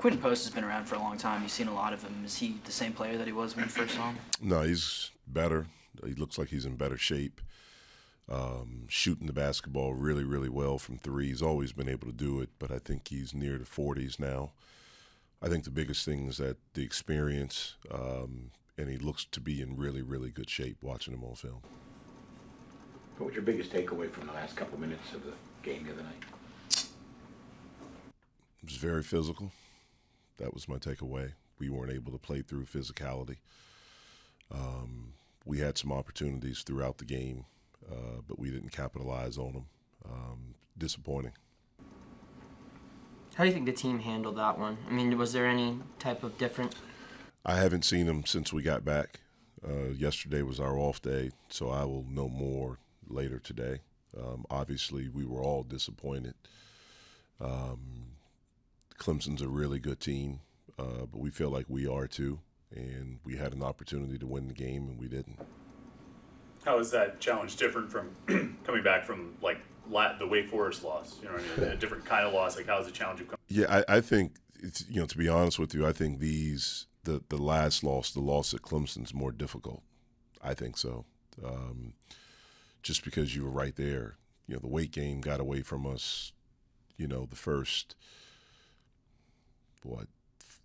Quinton Post has been around for a long time. You've seen a lot of him. Is he the same player that he was when you first saw him? No, he's better. He looks like he's in better shape. Shooting the basketball really, really well from three. He's always been able to do it, but I think he's near the 40s now. I think the biggest thing is that the experience, and he looks to be in really, really good shape watching him on film. What was your biggest takeaway from the last couple minutes of the game the other night? It was very physical. That was my takeaway. We weren't able to play through physicality. We had some opportunities throughout the game, but we didn't capitalize on them. Disappointing. How do you think the team handled that one? I mean, was there any type of different? I haven't seen them since we got back. Yesterday was our off day, so I will know more later today. Obviously, we were all disappointed. Clemson's a really good team, but we feel like we are too, and we had an opportunity to win the game, and we didn't. How is that challenge different from coming back from like the Wake Forest loss? You know what I mean? A different kind of loss. Like, how is the challenge of coming? Yeah, I think it's, to be honest with you, I think the last loss, the loss at Clemson's more difficult. I think so. Just because you were right there. The Wake game got away from us, the first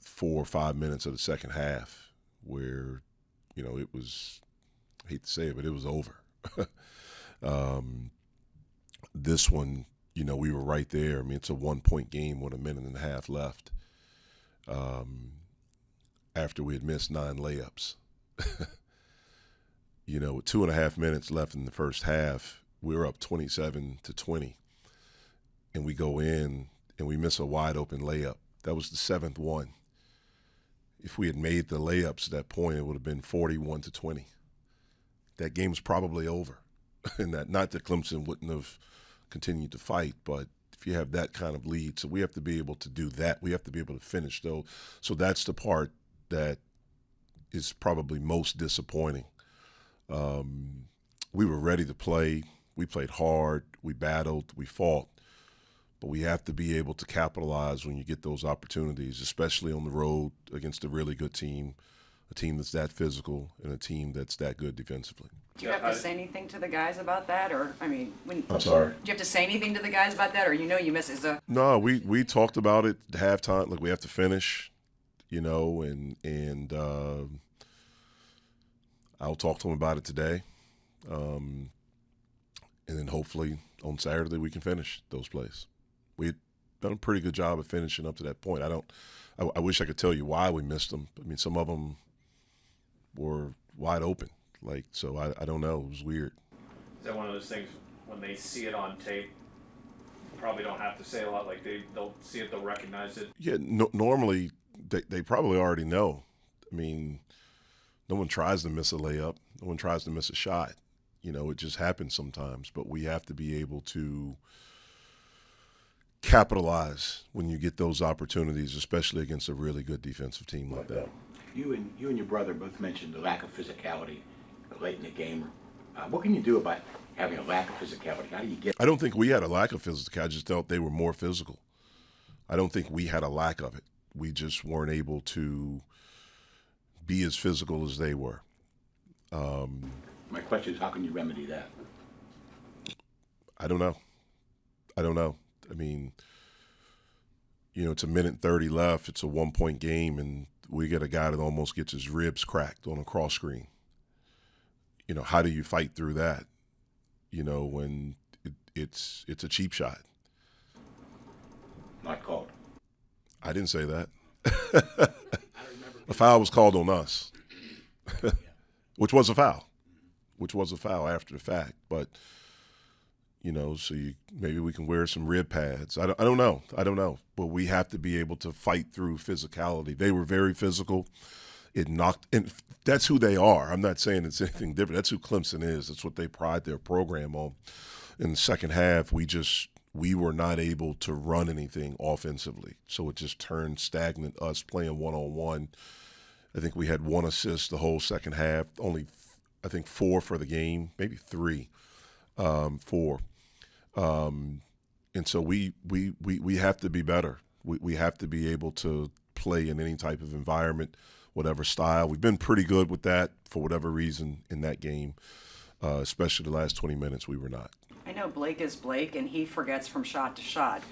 4 or 5 minutes of the second half, where it was, I hate to say it, but it was over. This one, we were right there. I mean, it's a 1-point game with a minute and a half left. After we had missed 9 layups. With 2.5 minutes left in the first half, we were up 27-20. And we go in and we miss a wide open layup. That was the 7th one. If we had made the layups at that point, it would have been 41-20. That game's probably over. And that, not that Clemson wouldn't have continued to fight, but if you have that kind of lead, so we have to be able to do that. We have to be able to finish, though. So that's the part that is probably most disappointing. We were ready to play. We played hard. We battled. We fought. But we have to be able to capitalize when you get those opportunities, especially on the road against a really good team, a team that's that physical, and a team that's that good defensively. Do you have to say anything to the guys about that, or I'm sorry. Do you have to say anything to the guys about that, or you miss it? No, we talked about it at halftime. Like, we have to finish, and I'll talk to them about it today, and then hopefully on Saturday we can finish those plays. We've done a pretty good job of finishing up to that point. I wish I could tell you why we missed them. I mean, some of them were wide open. So I don't know. It was weird. Is that one of those things when they see it on tape, probably don't have to say a lot? Like, they'll see it, they'll recognize it? Yeah, normally they probably already know. I mean, no one tries to miss a layup. No one tries to miss a shot. It just happens sometimes. But we have to be able to capitalize when you get those opportunities, especially against a really good defensive team like that. You and your brother both mentioned the lack of physicality late in the game. What can you do about having a lack of physicality? How do you get? I don't think we had a lack of physicality. I just felt they were more physical. I don't think we had a lack of it. We just weren't able to be as physical as they were. My question is, how can you remedy that? I don't know. I mean, it's a minute 30 left. It's a 1-point game, and we get a guy that almost gets his ribs cracked on a cross screen. How do you fight through that? When it's a cheap shot. Not called. I didn't say that. A foul was called on us, which was a foul after the fact. But so maybe we can wear some rib pads. I don't know. But we have to be able to fight through physicality. They were very physical. It knocked, and that's who they are. I'm not saying it's anything different. That's who Clemson is. That's what they pride their program on. In the second half, we were not able to run anything offensively. So it just turned stagnant, us playing one-on-one. I think we had 1 assist the whole second half, only, I think, 4 for the game, maybe 3, 4. And so we have to be better. We have to be able to play in any type of environment, whatever style. We've been pretty good with that for whatever reason in that game, especially the last 20 minutes we were not. I know Blake is Blake, and he forgets from shot to shot,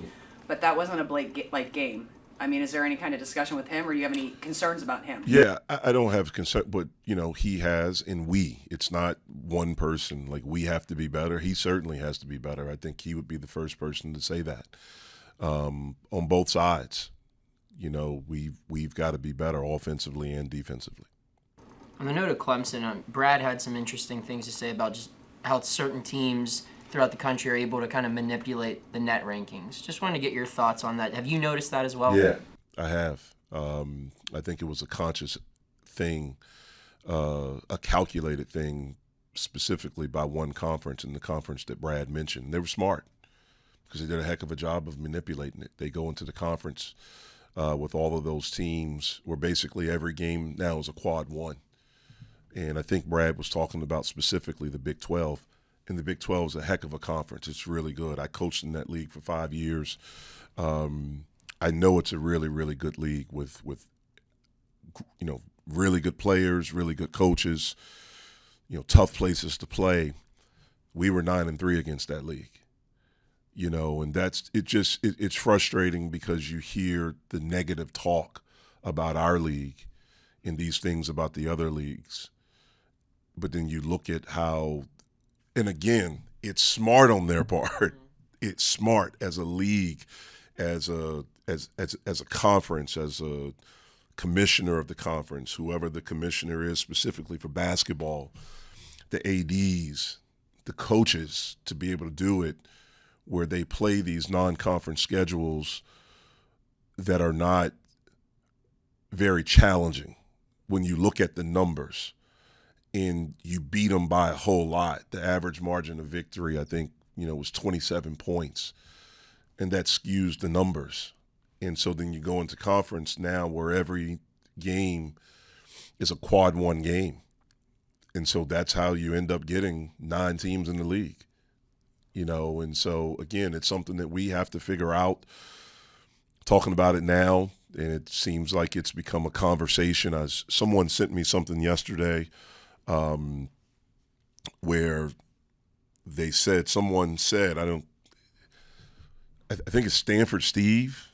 but that wasn't a Blake-like game. I mean, is there any kind of discussion with him, or do you have any concerns about him? Yeah, I don't have concern, but, he has, and it's not one person. Like, we have to be better. He certainly has to be better. I think he would be the first person to say that. On both sides, we've got to be better offensively and defensively. On the note of Clemson, Brad had some interesting things to say about just how certain teams throughout the country are able to kind of manipulate the net rankings. Just wanted to get your thoughts on that. Have you noticed that as well? Yeah, I have. I think it was a conscious thing, a calculated thing, specifically by one conference, and the conference that Brad mentioned. They were smart because they did a heck of a job of manipulating it. They go into the conference with all of those teams where basically every game now is a quad one. And I think Brad was talking about specifically the Big 12. And the Big 12 is a heck of a conference. It's really good. I coached in that league for 5 years. I know it's a really, really good league with really good players, really good coaches, tough places to play. We were 9-3 against that league, and it's frustrating because you hear the negative talk about our league and these things about the other leagues. But then you look at how, and again, it's smart on their part. It's smart as a league, as a conference, as a commissioner of the conference, whoever the commissioner is specifically for basketball, the ADs, the coaches, to be able to do it where they play these non-conference schedules that are not very challenging when you look at the numbers. And you beat them by a whole lot. The average margin of victory, I think, was 27 points. And that skews the numbers. And so then you go into conference now where every game is a quad one game. And so that's how you end up getting 9 teams in the league. And so, again, it's something that we have to figure out. Talking about it now, and it seems like it's become a conversation. Someone sent me something yesterday where someone said, I think it's Stanford Steve.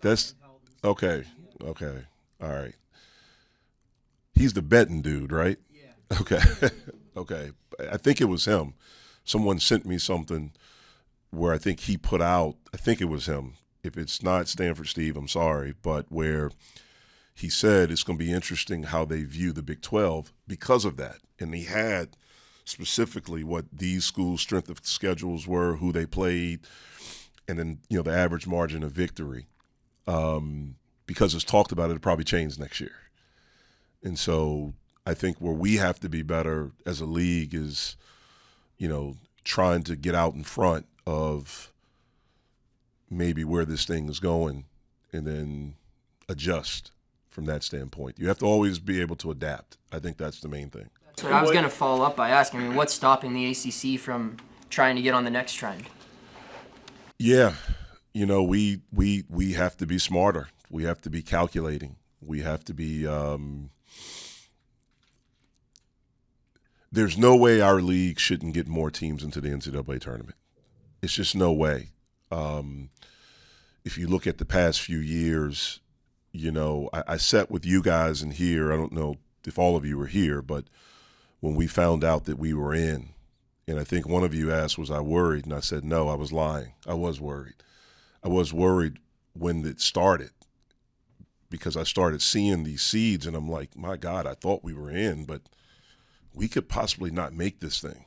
That's okay. All right. He's the betting dude, right? Yeah. Okay. Okay. I think it was him. Someone sent me something where I think he put out, I think it was him. If it's not Stanford Steve, I'm sorry, but where he said it's going to be interesting how they view the Big 12 because of that. And he had specifically what these schools' strength of schedules were, who they played, and then, the average margin of victory. Because it's talked about, it'll probably change next year. And so I think where we have to be better as a league is, trying to get out in front of maybe where this thing is going and then adjust from that standpoint. You have to always be able to adapt. I think that's the main thing. So I was going to follow up by asking, what's stopping the ACC from trying to get on the next trend? Yeah, we have to be smarter. We have to be calculating. We have to be there's no way our league shouldn't get more teams into the NCAA tournament. It's just no way. If you look at the past few years, I sat with you guys in here. I don't know if all of you were here, but when we found out that we were in, and I think one of you asked, was I worried? And I said, no, I was lying. I was worried. I was worried when it started because I started seeing these seeds, and I'm like, my God, I thought we were in, but we could possibly not make this thing.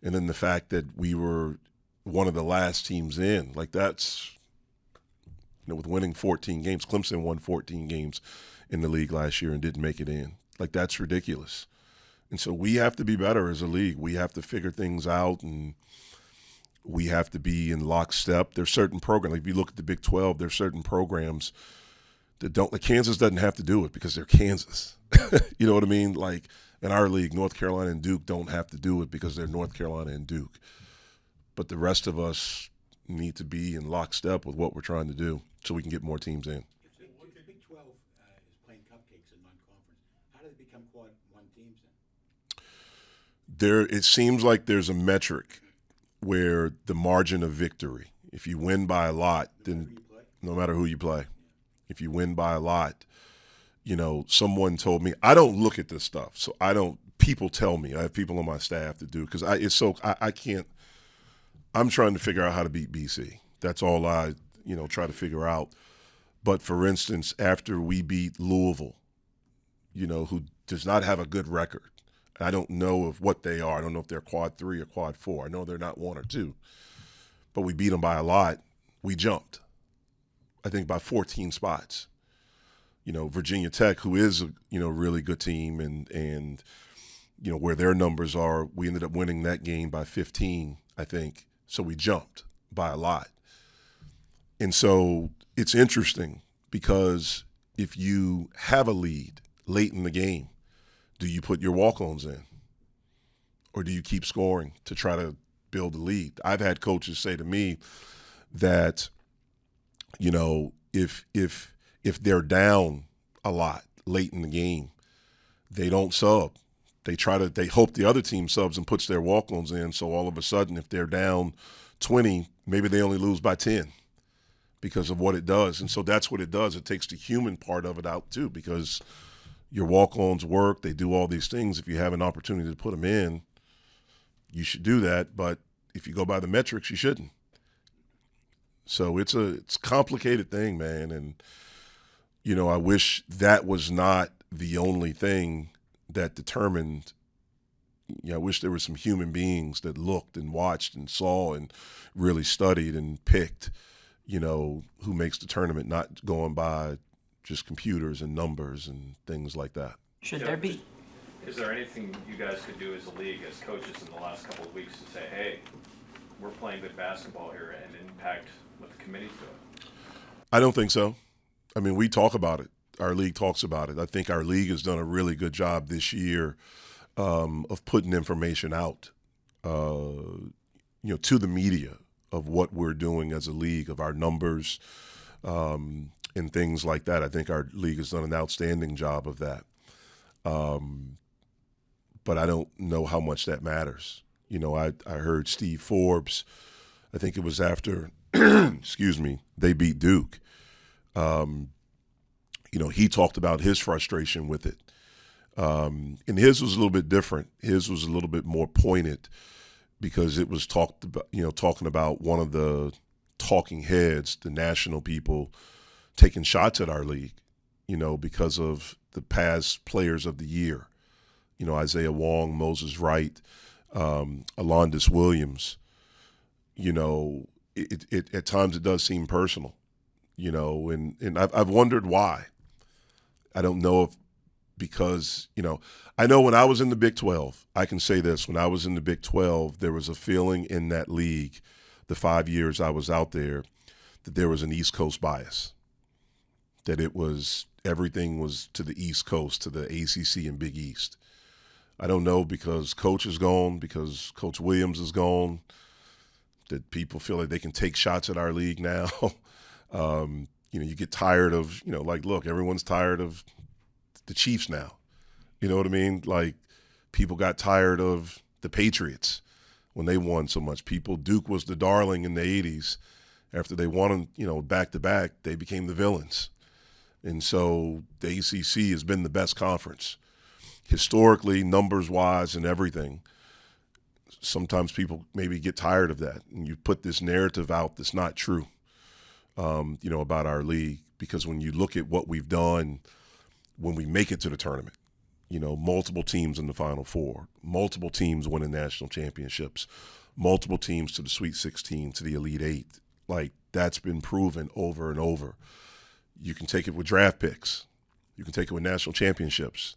And then the fact that we were one of the last teams in, like that's, with winning 14 games, Clemson won 14 games in the league last year and didn't make it in. Like, that's ridiculous. And so we have to be better as a league. We have to figure things out, and we have to be in lockstep. There's certain programs. Like if you look at the Big 12, there's certain programs that don't. Like Kansas doesn't have to do it because they're Kansas. You know what I mean? Like in our league, North Carolina and Duke don't have to do it because they're North Carolina and Duke. But the rest of us need to be in lockstep with what we're trying to do so we can get more teams in. If the Big 12 How do they become quad one teams then? It seems like there's a metric where the margin of victory, if you win by a lot, then no matter who you play, if you win by a lot, someone told me, I don't look at this stuff, so I don't, people tell me, I have people on my staff that do, because I can't, I'm trying to figure out how to beat BC. That's all I, try to figure out. But for instance, after we beat Louisville, who does not have a good record, I don't know of what they are. I don't know if they're quad 3 or quad 4. I know they're not 1 or 2. But we beat them by a lot. We jumped, I think, by 14 spots. Virginia Tech, who is a really good team, and where their numbers are, we ended up winning that game by 15, I think. So we jumped by a lot. And so it's interesting because if you have a lead late in the game, do you put your walk-ons in? Or do you keep scoring to try to build a lead? I've had coaches say to me that, if they're down a lot late in the game, they don't sub. They hope the other team subs and puts their walk-ons in, so all of a sudden if they're down 20, maybe they only lose by 10 because of what it does. And so that's what it does. It takes the human part of it out too, because your walk-ons work, they do all these things. If you have an opportunity to put them in, you should do that. But if you go by the metrics, you shouldn't. So it's a complicated thing, man. And, I wish that was not the only thing that determined. I wish there were some human beings that looked and watched and saw and really studied and picked, who makes the tournament, not going by just computers and numbers and things like that. Should there be? Is there anything you guys could do as a league, as coaches, in the last couple of weeks to say, hey, we're playing good basketball here, and impact what the committee's doing? I don't think so. I mean, we talk about it. Our league talks about it. I think our league has done a really good job this year of putting information out, to the media of what we're doing as a league, of our numbers, and things like that. I think our league has done an outstanding job of that. But I don't know how much that matters. I heard Steve Forbes, I think it was after, they beat Duke. He talked about his frustration with it. And his was a little bit different. His was a little bit more pointed because it was talking about one of the talking heads, the national people, taking shots at our league, because of the past players of the year. Isaiah Wong, Moses Wright, Alondis Williams. It at times it does seem personal, and I've wondered why. I don't know if because, I know when I was in the Big 12, I can say this, when I was in the Big 12, there was a feeling in that league, the 5 years I was out there, that there was an East Coast bias, that everything was to the East Coast, to the ACC and Big East. I don't know because Coach is gone, because Coach Williams is gone, that people feel like they can take shots at our league now. You get tired of, look, everyone's tired of the Chiefs now. You know what I mean? Like, people got tired of the Patriots when they won so much. Duke was the darling in the 80s. After they won, back-to-back, they became the villains. And so the ACC has been the best conference. Historically, numbers-wise and everything, sometimes people maybe get tired of that. And you put this narrative out that's not true, about our league. Because when you look at what we've done when we make it to the tournament, multiple teams in the Final Four, multiple teams winning national championships, multiple teams to the Sweet 16, to the Elite Eight. Like, that's been proven over and over. You can take it with draft picks. You can take it with national championships.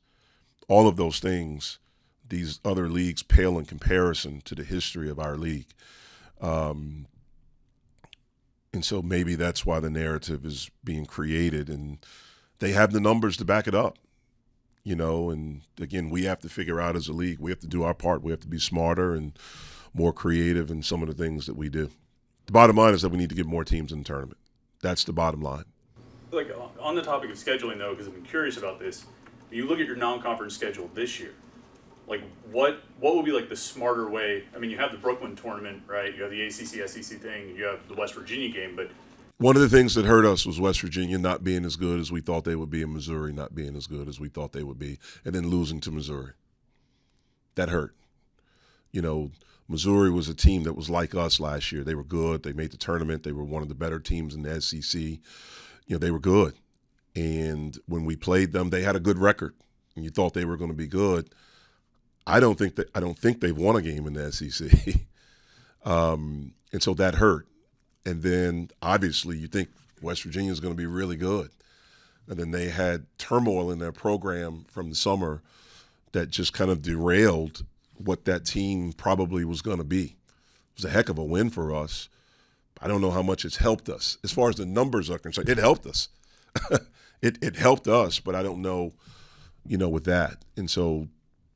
All of those things, these other leagues pale in comparison to the history of our league. And so maybe that's why the narrative is being created, and they have the numbers to back it up. And again, we have to figure out as a league, we have to do our part. We have to be smarter and more creative in some of the things that we do. The bottom line is that we need to get more teams in the tournament. That's the bottom line. Like, on the topic of scheduling, though, because I've been curious about this, You look at your non-conference schedule this year. Like, what would be like the smarter way? I mean, you have the Brooklyn tournament, right? You have the ACC, SEC thing. You have the West Virginia game, but one of the things that hurt us was West Virginia not being as good as we thought they would be, and Missouri not being as good as we thought they would be, and then losing to Missouri. That hurt. Missouri was a team that was like us last year. They were good. They made the tournament. They were one of the better teams in the SEC. They were good. And when we played them, they had a good record, and you thought they were going to be good. I don't think they've won a game in the SEC, and so that hurt. And then obviously you think West Virginia is going to be really good, and then they had turmoil in their program from the summer that just kind of derailed what that team probably was going to be. It was a heck of a win for us. I don't know how much it's helped us as far as the numbers are concerned. It helped us. It helped us, but I don't know, with that. And so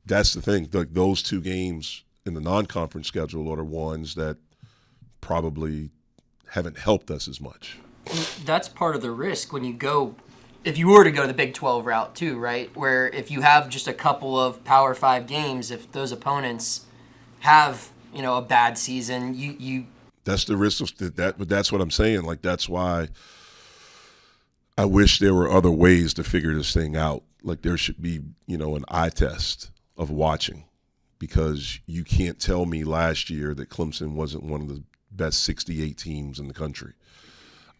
that's the thing. Those two games in the non-conference schedule are the ones that probably haven't helped us as much. That's part of the risk when you go, if you were to go to the Big 12 route too, right? Where if you have just a couple of Power 5 games, if those opponents have, a bad season, you that's the risk of that. But that's what I'm saying. Like, that's why I wish there were other ways to figure this thing out. Like, there should be, an eye test of watching, because you can't tell me last year that Clemson wasn't one of the best 68 teams in the country.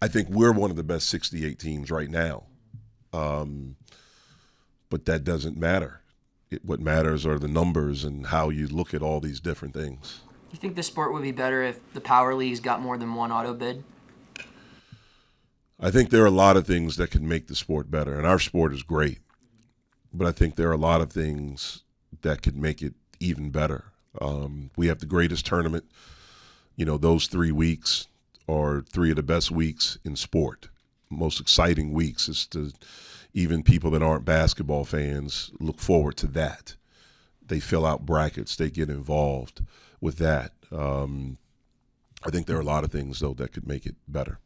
I think we're one of the best 68 teams right now. But that doesn't matter. What matters are the numbers and how you look at all these different things. Do you think the sport would be better if the power leagues got more than one auto bid? I think there are a lot of things that can make the sport better, and our sport is great. But I think there are a lot of things that could make it even better. We have the greatest tournament. Those 3 weeks are 3 of the best weeks in sport. Most exciting weeks is to even people that aren't basketball fans look forward to that. They fill out brackets. They get involved with that. I think there are a lot of things, though, that could make it better.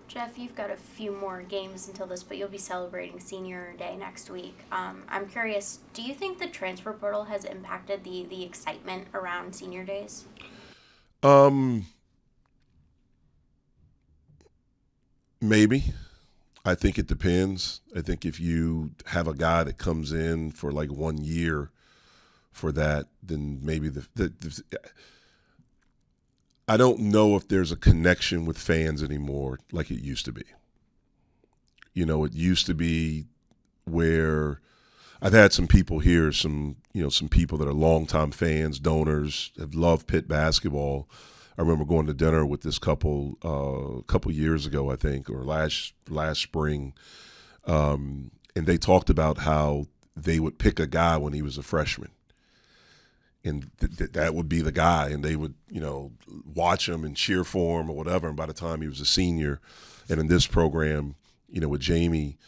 Jeff, you've got a few more games until this, but you'll be celebrating Senior Day next week. I'm curious, do you think the transfer portal has impacted the excitement around Senior Days? Maybe. I think it depends. I think if you have a guy that comes in for like 1 year for that, then maybe I don't know if there's a connection with fans anymore like it used to be. It used to be where I've had some people here, some people that are longtime fans, donors, have loved Pitt basketball. I remember going to dinner with this couple a couple years ago, I think, or last spring, and they talked about how they would pick a guy when he was a freshman, and that would be the guy, and they would watch him and cheer for him or whatever. And by the time he was a senior, and in this program, with Jamie,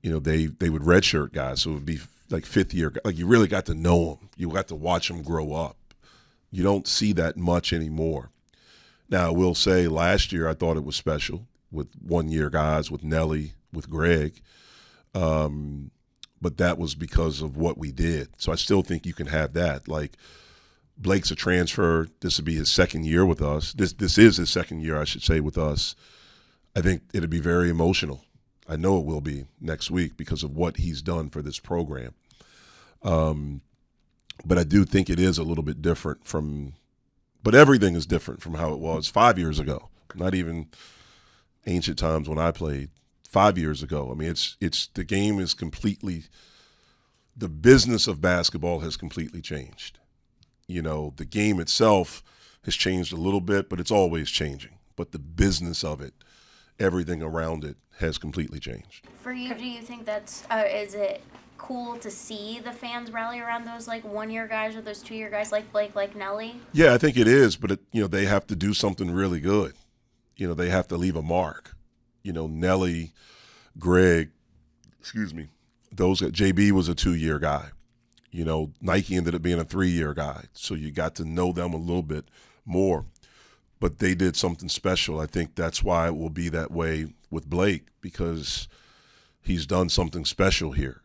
they would redshirt guys, so it would be like fifth year, like you really got to know him, you got to watch him grow up. You don't see that much anymore. Now, I will say last year I thought it was special with 1 year guys, with Nelly, with Greg. But that was because of what we did. So I still think you can have that. Like, Blake's a transfer. This would be his second year with us. This is his second year, I should say, with us. I think it'll be very emotional. I know it will be next week because of what he's done for this program. But I do think it is a little bit different but everything is different from how it was 5 years ago. Not even ancient times when I played 5 years ago. I mean, it's the game is completely, the business of basketball has completely changed. The game itself has changed a little bit, but it's always changing. But the business of it, everything around it has completely changed. For you, do you think that's, is it cool to see the fans rally around those 1 year guys or those 2 year guys like Blake, like Nelly? Yeah, I think it is, but they have to do something really good. They have to leave a mark. Nelly, Greg, those JB was a 2 year guy. Nike ended up being a 3 year guy, so you got to know them a little bit more. But they did something special. I think that's why it will be that way with Blake, because he's done something special here.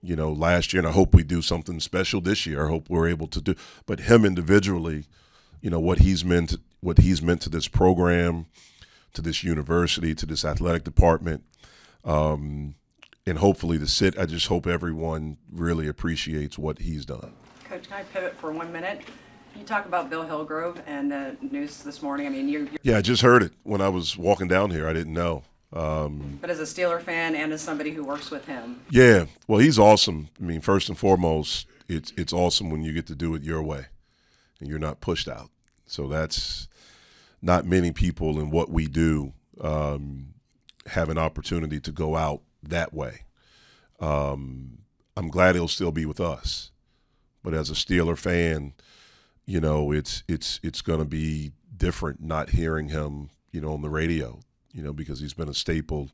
last year, and I hope we do something special this year. I hope we're able to do. But him individually, what he's meant to this program, to this university, to this athletic department, and hopefully I just hope everyone really appreciates what he's done. Coach, can I pivot for 1 minute? Can you talk about Bill Hillgrove and the news this morning? I mean, you're Yeah, I just heard it when I was walking down here. I didn't know. but as a Steeler fan and as somebody who works with him, Yeah, well, he's awesome. I mean, first and foremost, it's awesome when you get to do it your way and you're not pushed out. So that's not many people in what we do have an opportunity to go out that way. I'm glad he'll still be with us, but as a Steeler fan, it's going to be different not hearing him, on the radio. Because he's been a staple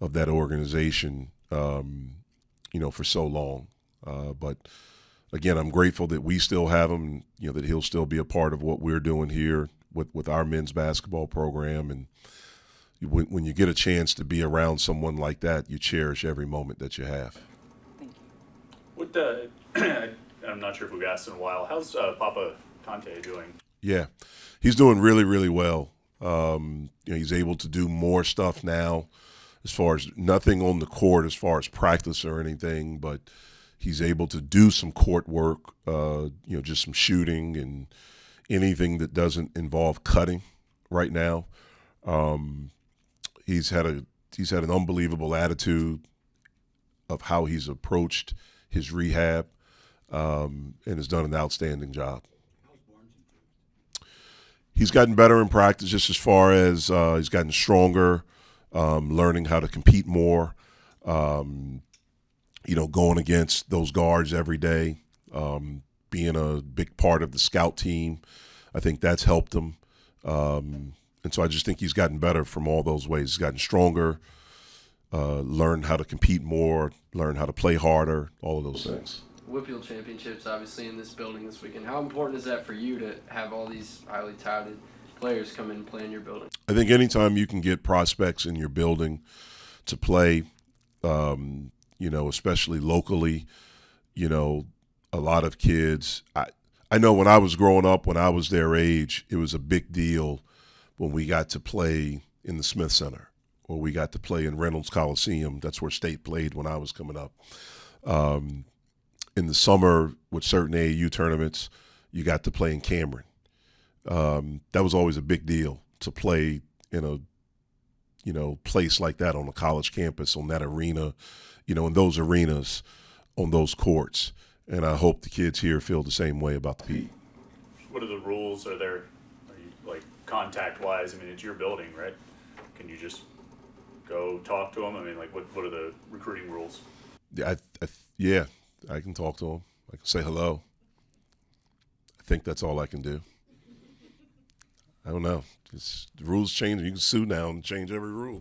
of that organization, for so long. But again, I'm grateful that we still have him, that he'll still be a part of what we're doing here with our men's basketball program. And when you get a chance to be around someone like that, you cherish every moment that you have. thank you. What I'm not sure if we've asked in a while. How's Papa Tante doing? Yeah, he's doing really, really well. He's able to do more stuff now, as far as nothing on the court, as far as practice or anything, but he's able to do some court work, just some shooting and anything that doesn't involve cutting right now. He's had an unbelievable attitude of how he's approached his rehab, and has done an outstanding job. He's gotten better in practice, just as far as he's gotten stronger, learning how to compete more, going against those guards every day, being a big part of the scout team. I think that's helped him. And so I just think he's gotten better from all those ways. He's gotten stronger, learned how to compete more, learned how to play harder, all of those things. Whitfield Championships, obviously, in this building this weekend. How important is that for you to have all these highly touted players come in and play in your building? I think anytime you can get prospects in your building to play, especially locally, a lot of kids. I know when I was growing up, when I was their age, it was a big deal when we got to play in the Smith Center or we got to play in Reynolds Coliseum. That's where State played when I was coming up. In the summer with certain AAU tournaments, you got to play in Cameron. That was always a big deal to play in a, place like that on a college campus, on that arena, in those arenas, on those courts. And I hope the kids here feel the same way about the Pete. What are the rules? Are you, like, contact-wise? I mean, it's your building, right? Can you just go talk to them? I mean, like, what are the recruiting rules? Yeah, I can talk to them. I can say hello. I think that's all I can do. I don't know. The rules change. You can sue now and change every rule.